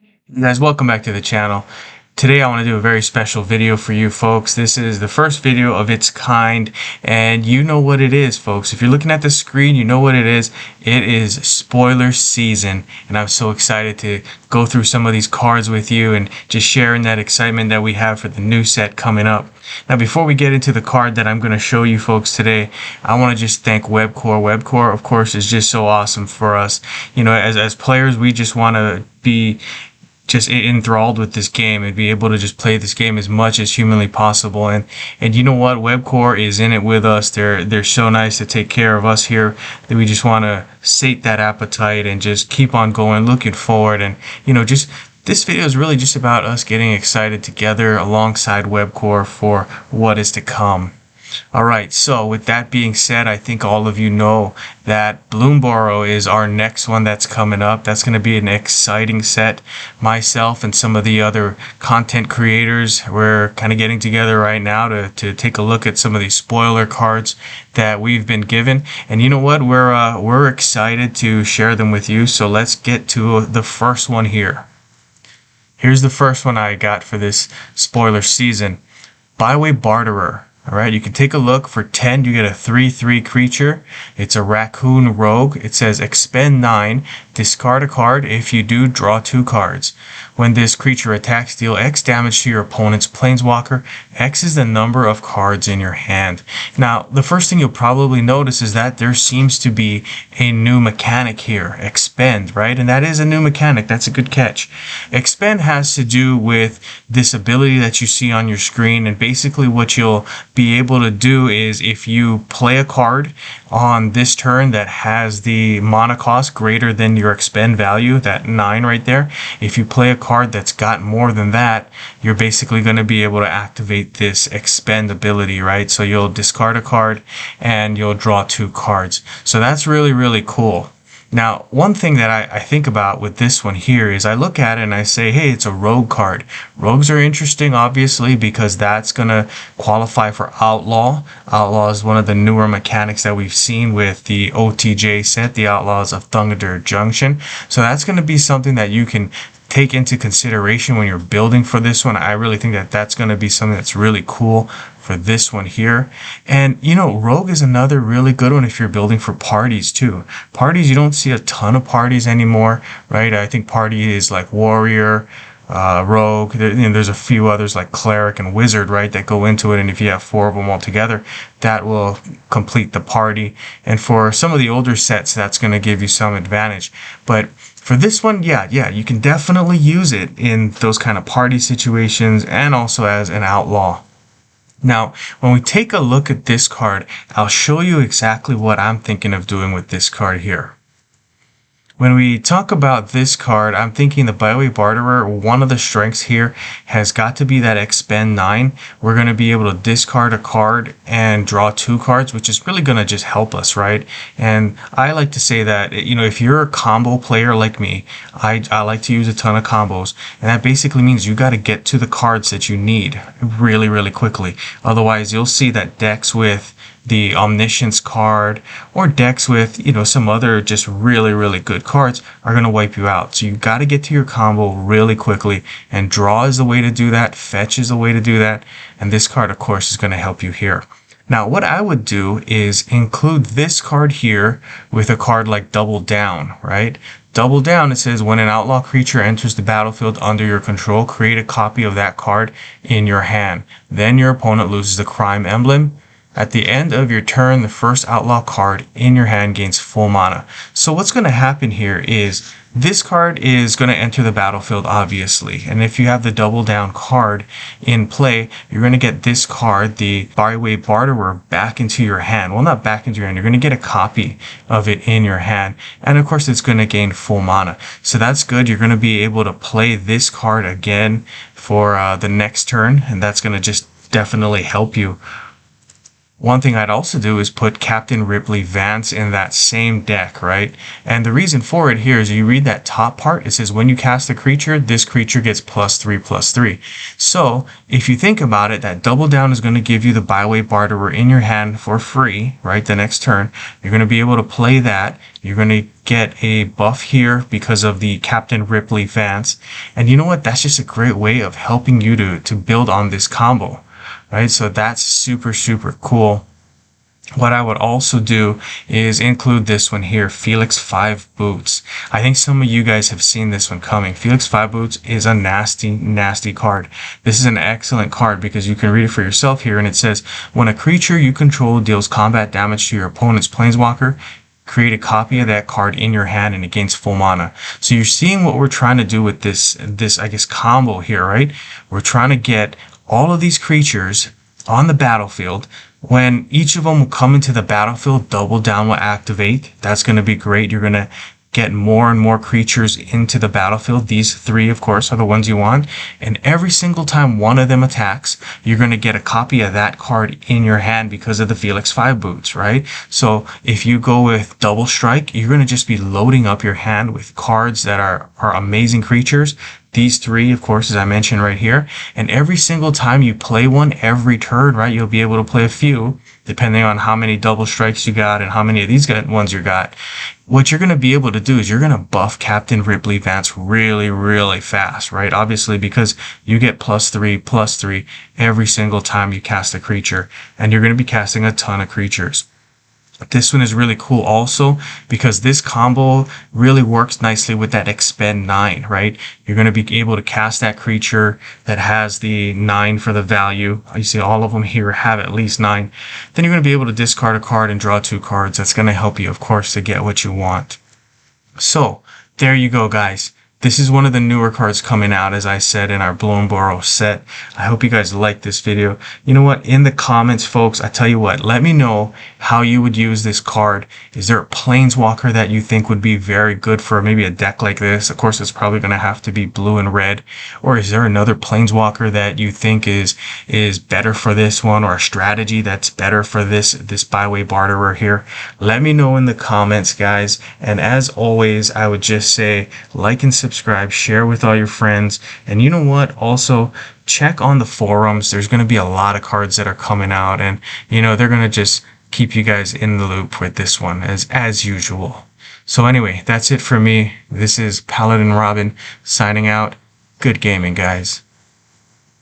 You guys, welcome back to the channel. Today I want to do a very special video for you folks. This is the first video of its kind, and you know what it is, folks. If you're looking at the screen, you know what it is. It is spoiler season, and I'm so excited to go through some of these cards with you and just sharing that excitement that we have for the new set coming up. Now, before we get into the card that I'm going to show you folks today, I want to just thank Webcore. Webcore, of course, is just so awesome for us. You know, as players, we just want to be just enthralled with this game and be able to just play this game as much as humanly possible. And you know what, Webcore is in it with us. They're so nice to take care of us here that we just want to sate that appetite and just keep on going, looking forward. And you know, just this video is really just about us getting excited together alongside Webcore for what is to come. Alright, so with that being said, I think all of you know that Bloomborough is our next one that's coming up. That's going to be an exciting set. Myself and some of the other content creators, we're kind of getting together right now to take a look at some of these spoiler cards that we've been given. And you know what? We're excited to share them with you. So let's get to the first one here. Here's the first one I got for this spoiler season. Byway Barterer. Alright, you can take a look. For 10, you get a 3/3 creature. It's a Raccoon Rogue. It says expend 9, discard a card. If you do, draw 2 cards. When this creature attacks, deal X damage to your opponent's planeswalker. X is the number of cards in your hand. Now, the first thing you'll probably notice is that there seems to be a new mechanic here. Expend, right? And that is a new mechanic. That's a good catch. Expend has to do with this ability that you see on your screen, and basically what you'll be able to do is if you play a card on this turn that has the mana cost greater than your expend value, that 9 right there, if you play a card that's got more than that, you're basically going to be able to activate this expend ability, right? So you'll discard a card and you'll draw 2 cards. So that's really, really cool. Now, one thing that I think about with this one here is I look at it and I say, hey, it's a rogue card. Rogues are interesting, obviously, because that's going to qualify for Outlaw. Outlaw is one of the newer mechanics that we've seen with the OTJ set, the Outlaws of Thunder Junction. So that's going to be something that you can take into consideration when you're building for this one. I really think that that's going to be something that's really cool for this one here. And you know, Rogue is another really good one if you're building for parties too. Parties, you don't see a ton of parties anymore, right? I think party is like Warrior, Rogue, there's a few others like Cleric and Wizard, right, that go into it, and if you have 4 of them all together, that will complete the party. And for some of the older sets, that's going to give you some advantage. But for this one, yeah, you can definitely use it in those kind of party situations and also as an outlaw. Now, when we take a look at this card, I'll show you exactly what I'm thinking of doing with this card here. When we talk about this card, I'm thinking the Byway Barterer, one of the strengths here has got to be that expend 9. We're going to be able to discard a card and draw 2 cards, which is really going to just help us, right? And I like to say that, you know, if you're a combo player like me, I like to use a ton of combos. And that basically means you got to get to the cards that you need really, really quickly. Otherwise, you'll see that decks with the Omniscience card or decks with, you know, some other just really, really good cards are going to wipe you out. So you got to get to your combo really quickly, and draw is the way to do that. Fetch is the way to do that. And this card, of course, is going to help you here. Now, what I would do is include this card here with a card like Double Down, right? Double Down, it says when an outlaw creature enters the battlefield under your control, create a copy of that card in your hand. Then your opponent loses the crime emblem. At the end of your turn, the first outlaw card in your hand gains full mana. So what's going to happen here is this card is going to enter the battlefield, obviously. And if you have the Double Down card in play, you're going to get this card, the Byway Barterer, back into your hand. Well, not back into your hand. You're going to get a copy of it in your hand. And of course, it's going to gain full mana. So that's good. You're going to be able to play this card again for the next turn. And that's going to just definitely help you. One thing I'd also do is put Captain Ripley Vance in that same deck, right? And the reason for it here is you read that top part, it says when you cast a creature, this creature gets +3/+3. So if you think about it, that double down is going to give you the Byway Barterer in your hand for free, right? The next turn, you're going to be able to play that. You're going to get a buff here because of the Captain Ripley Vance. And you know what? That's just a great way of helping you to build on this combo. Right, so that's super, super cool. What I would also do is include this one here, Felix 5 Boots. I think some of you guys have seen this one coming. Felix 5 Boots is a nasty, nasty card. This is an excellent card because you can read it for yourself here, and it says, when a creature you control deals combat damage to your opponent's planeswalker, create a copy of that card in your hand and it gains full mana. So you're seeing what we're trying to do with this I guess, combo here, right? We're trying to get all of these creatures on the battlefield. When each of them will come into the battlefield, double down will activate. That's going to be great. You're going to get more and more creatures into the battlefield. These three, of course, are the ones you want. And every single time one of them attacks, you're going to get a copy of that card in your hand because of the Felix 5 Boots, right? So if you go with Double Strike, you're going to just be loading up your hand with cards that are amazing creatures. These three, of course, as I mentioned right here. And every single time you play one, every turn, right, you'll be able to play a few, depending on how many double strikes you got and how many of these ones you got. What you're going to be able to do is you're going to buff Captain Ripley Vance really, really fast, right? Obviously, because you get +3/+3 every single time you cast a creature, and you're going to be casting a ton of creatures. This one is really cool also because this combo really works nicely with that expend 9, right? You're going to be able to cast that creature that has the 9 for the value. You see all of them here have at least 9. Then you're going to be able to discard a card and draw 2 cards. That's going to help you, of course, to get what you want. So there you go, guys. This is one of the newer cards coming out, as I said, in our Blown Burrow set. I hope you guys like this video. You know what? In the comments, folks, I tell you what, let me know how you would use this card. Is there a Planeswalker that you think would be very good for maybe a deck like this? Of course, it's probably going to have to be blue and red. Or is there another Planeswalker that you think is better for this one, or a strategy that's better for this Byway Barterer here? Let me know in the comments, guys. And as always, I would just say like and subscribe, share with all your friends, and you know what, also check on the forums. There's going to be a lot of cards that are coming out, and you know, they're going to just keep you guys in the loop with this one as usual. So anyway, that's it for me. This is Paladin Robin signing out. Good gaming, guys.